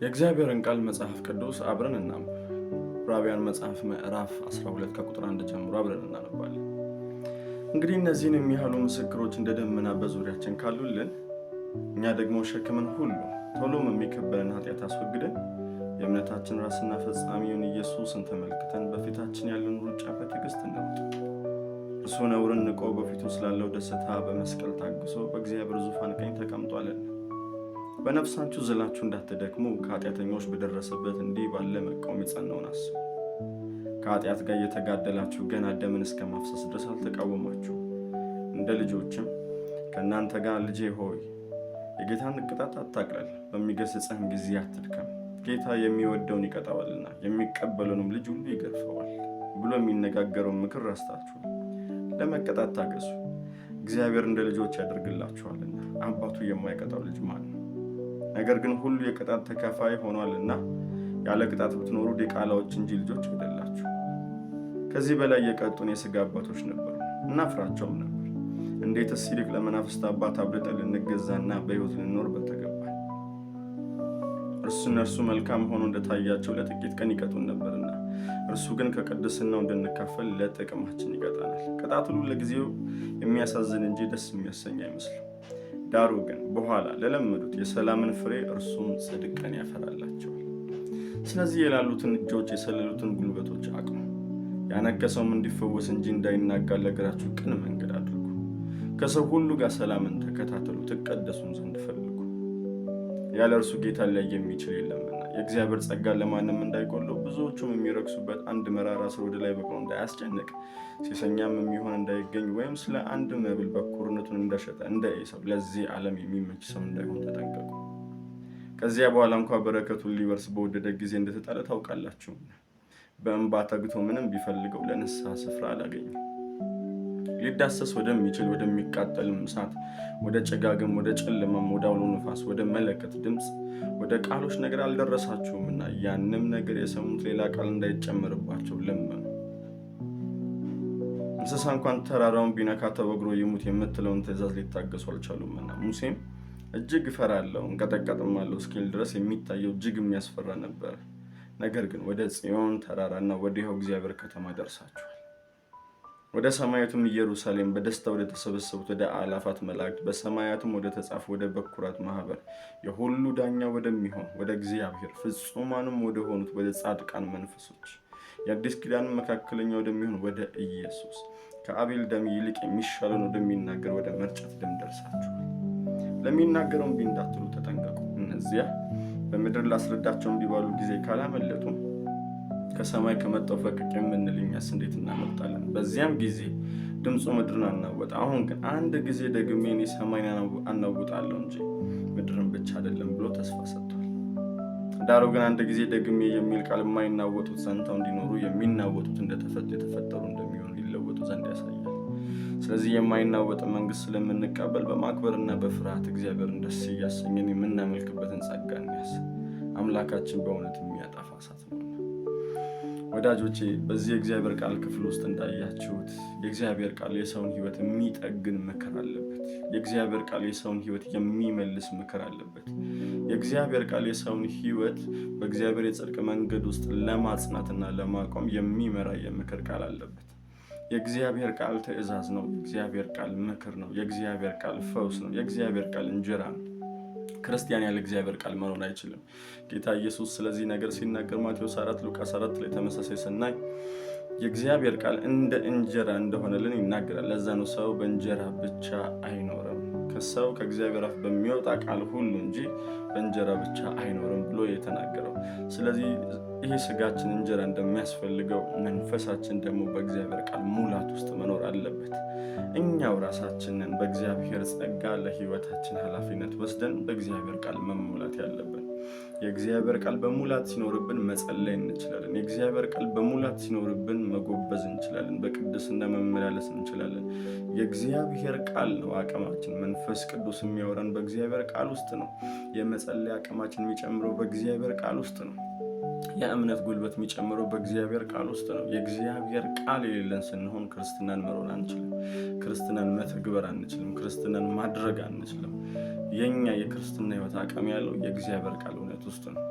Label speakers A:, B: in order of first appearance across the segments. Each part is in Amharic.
A: የእግዚአብሔርን ቃል መጽሐፍ ቅዱስ አብረን እናንብብ። ዕብራውያን መጽሐፍ ምዕራፍ 12 ከቁጥር 1 ጀምሮ አብረን እናነባለን። እንግዲህ እነዚህን የሚያህሉ ምስክሮች እንደ ደመና በዙሪያችን ካሉልን፣ እኛ ደግሞ ሸክምን ሁሉ ቶሎም የሚከበንን ኃጢአት አስወግደን የእምነታችን ራስና ፈጻሚውን ኢየሱስን ተመልክተን በፊታችን ያለን ሩጫ በትዕግስት እንሩጥ። እርሱ ነውርን ንቆ በፊቱ ስላለው ደስታ በመስቀል ታግሶ በእግዚአብሔር ዙፋን ቀኝ ተቀምጧልና። በነፍሳችሁ ዝላችሁ እንዳትደክሙ ከኃጢአተኞች በደረሰበት እንዲህ ባለ መቃወም የጸናውን አስቡ። ከኃጢአት ጋር እየተጋደላችሁ ገና ደምን እስከ ማፍሰስ ድረስ አልተቃወማችሁ። እንደ ልጆችም ከእናንተ ጋር ልጄ ሆይ የጌታን ቅጣት አታቅለል፣ በሚገስጽህም ጊዜ አትድከም፣ ጌታ የሚወደውን ይቀጣዋልና የሚቀበለውንም ልጅ ሁሉ ይገርፈዋል ብሎ የሚነጋገረውን ምክር ረስታችኋል። ለመቀጣት ታገሱ፣ እግዚአብሔር እንደ ልጆች ያደርግላችኋልና። አባቱ የማይቀጣው ልጅ ማን ነው? ነገር ግን ሁሉ የቅጣት ተካፋይ ሆኗልና ያለ ቅጣት ብትኖሩ ዲቃላዎች እንጂ ልጆች አይደላችሁ። ከዚህ በላይ የቀጡን የሥጋ አባቶች ነበሩ፣ እናፍራቸውም ነበር። እንዴትስ ይልቅ ለመናፍስት አባት አብልጠን ልንገዛና በሕይወት ልንኖር በተገባን። እነርሱ መልካም ሆኖ እንደታያቸው ለጥቂት ቀን ይቀጡን ነበርና፣ እርሱ ግን ከቅድስናው እንድንካፈል ለጥቅማችን ይቀጣናል። ቅጣት ሁሉ ለጊዜው የሚያሳዝን እንጂ ደስ የሚያሰኝ አይመስልም። ዳሩ ግን በኋላ ለለመዱት የሰላምን ፍሬ እርሱም ጽድቅን ያፈራላቸዋል። ስለዚህ የላሉትን እጆች የሰለሉትን ጉልበቶች አቅኑ፣ ያነከሰውም እንዲፈወስ እንጂ እንዳይናጋ ለእግራችሁ ቅን መንገድ አድርጉ። ከሰው ሁሉ ጋር ሰላምን ተከታተሉ፣ ትቀደሱም ዘንድ ፈልጉ። ያለ እርሱ ጌታ ላይ የሚችል የለምና። የእግዚአብሔር ጸጋ ለማንም እንዳይጎለው ብዙዎቹም የሚረክሱበት አንድ መራራ ስር ወደ ላይ በቅሎ እንዳያስጨንቅ፣ ሴሰኛም የሚሆን እንዳይገኝ፣ ወይም ስለ አንድ መብል በኩርነቱን እንደሸጠ እንደ ኤሳው ለዚህ ዓለም የሚመች ሰው እንዳይሆን ተጠንቀቁ። ከዚያ በኋላ እንኳ በረከቱን ሊወርስ በወደደ ጊዜ እንደተጣለ ታውቃላችሁ። በእንባ ተግቶ ምንም ቢፈልገው ለንስሐ ስፍራ አላገኘም። ሊዳሰስ ወደሚችል ወደሚቃጠልም እሳት፣ ወደ ጭጋግም፣ ወደ ጨለማም፣ ወደ አውሎ ነፋስ፣ ወደ መለከት ድምፅ፣ ወደ ቃሎች ነገር አልደረሳችሁምና ያንም ነገር የሰሙት ሌላ ቃል እንዳይጨመርባቸው ለመኑ። እንስሳ እንኳን ተራራውን ቢነካ ተወግሮ ይሙት የምትለውን ትእዛዝ ሊታገሱ አልቻሉምና። ሙሴም እጅግ እፈራለሁ እንቀጠቀጥማለሁ እስኪል ድረስ የሚታየው እጅግ የሚያስፈራ ነበር። ነገር ግን ወደ ጽዮን ተራራና ወዲያው እግዚአብሔር ከተማ ደርሳችኋል፣ ወደ ሰማያቱም ኢየሩሳሌም በደስታ ወደ ተሰበሰቡት ወደ አእላፋት መላእክት፣ በሰማያትም ወደ ተጻፉ ወደ በኩራት ማህበር፣ የሁሉ ዳኛ ወደሚሆን ወደ እግዚአብሔር፣ ፍጹማንም ወደ ሆኑት ወደ ጻድቃን መንፈሶች፣ የአዲስ ኪዳን መካከለኛ ወደሚሆን ወደ ኢየሱስ፣ ከአቤል ደም ይልቅ የሚሻለውን ወደሚናገር ወደ መርጨት ደም ደርሳችኋል። ለሚናገረው እምቢ እንዳትሉ ተጠንቀቁ። እነዚያ በምድር ላስረዳቸው እምቢ ባሉ ጊዜ ካላመለጡ ከሰማይ ከመጣው ፈቀቅ የምንል እኛስ እንዴት እናመልጣለን? በዚያም ጊዜ ድምፁ ምድርን አናወጠ። አሁን ግን አንድ ጊዜ ደግሜ እኔ ሰማይን አናውጣለሁ እንጂ ምድርን ብቻ አይደለም ብሎ ተስፋ ሰጥቷል። ዳሩ ግን አንድ ጊዜ ደግሜ የሚል ቃል የማይናወጡት ጸንተው እንዲኖሩ የሚናወጡት የተፈጠሩ እንደሚሆኑ ሊለወጡ ዘንድ ያሳያል። ስለዚህ የማይናወጥ መንግስት ስለምንቀበል በማክበርና በፍርሃት እግዚአብሔርን ደስ እያሰኘን የምናመልክበትን ጸጋ እንያዝ። አምላካችን በእውነት የሚያጠፋ እሳት ነውና። ወዳጆቼ፣ በዚህ የእግዚአብሔር ቃል ክፍል ውስጥ እንዳያችሁት የእግዚአብሔር ቃል የሰውን ሕይወት የሚጠግን ምክር አለበት። የእግዚአብሔር ቃል የሰውን ሕይወት የሚመልስ ምክር አለበት። የእግዚአብሔር ቃል የሰውን ሕይወት በእግዚአብሔር የጽድቅ መንገድ ውስጥ ለማጽናትና ለማቆም የሚመራ የምክር ቃል አለበት። የእግዚአብሔር ቃል ትእዛዝ ነው። የእግዚአብሔር ቃል ምክር ነው። የእግዚአብሔር ቃል ፈውስ ነው። የእግዚአብሔር ቃል እንጀራ ነው። ክርስቲያን ያለ እግዚአብሔር ቃል መኖር አይችልም። ጌታ ኢየሱስ ስለዚህ ነገር ሲናገር ማቴዎስ 4 ሉቃስ 4 ላይ ተመሳሳይ ስናይ የእግዚአብሔር ቃል እንደ እንጀራ እንደሆነልን ይናገራል። ለዛ ነው ሰው በእንጀራ ብቻ አይኖርም ከሰው ከእግዚአብሔር አፍ በሚወጣ ቃል ሁሉ እንጂ በእንጀራ ብቻ አይኖርም ብሎ የተናገረው። ስለዚህ ይሄ ስጋችን እንጀራ እንደሚያስፈልገው መንፈሳችን ደግሞ በእግዚአብሔር ቃል ሙላት ውስጥ መኖር አለበት። እኛው ራሳችንን በእግዚአብሔር ጸጋ ለሕይወታችን ኃላፊነት ወስደን በእግዚአብሔር ቃል መሙላት ያለብን። የእግዚአብሔር ቃል በሙላት ሲኖርብን መጸለይ እንችላለን። የእግዚአብሔር ቃል በሙላት ሲኖርብን መጎበዝ እንችላለን። በቅድስና መመላለስ እንችላለን። የእግዚአብሔር ቃል ነው አቅማችን። መንፈስ ቅዱስ የሚያወራን በእግዚአብሔር ቃል ውስጥ ነው። የመጸለይ አቅማችን የሚጨምረው በእግዚአብሔር ቃል ውስጥ ነው። የእምነት ጉልበት የሚጨምረው በእግዚአብሔር ቃል ውስጥ ነው። የእግዚአብሔር ቃል የሌለን ስንሆን ክርስትናን መሮን አንችልም። ክርስትናን መተግበር አንችልም። ክርስትናን ማድረግ አንችልም። የኛ የክርስትና ሕይወት አቅም ያለው የእግዚአብሔር ቃል እውነት ውስጥ ነው።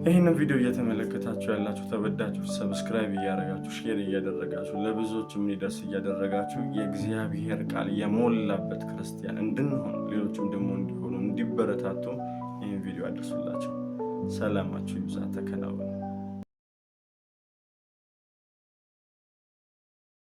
A: ይህንን ቪዲዮ እየተመለከታችሁ ያላችሁ ተወዳጆች ሰብስክራይብ እያደረጋችሁ ሼር እያደረጋችሁ ለብዙዎች የሚደርስ እያደረጋችሁ የእግዚአብሔር ቃል የሞላበት ክርስቲያን እንድንሆን ሌሎችም ደግሞ እንዲሆኑ እንዲበረታቱ ይህን ቪዲዮ አድርሱላቸው። ሰላማችሁ ይብዛ። ተከናወኑ።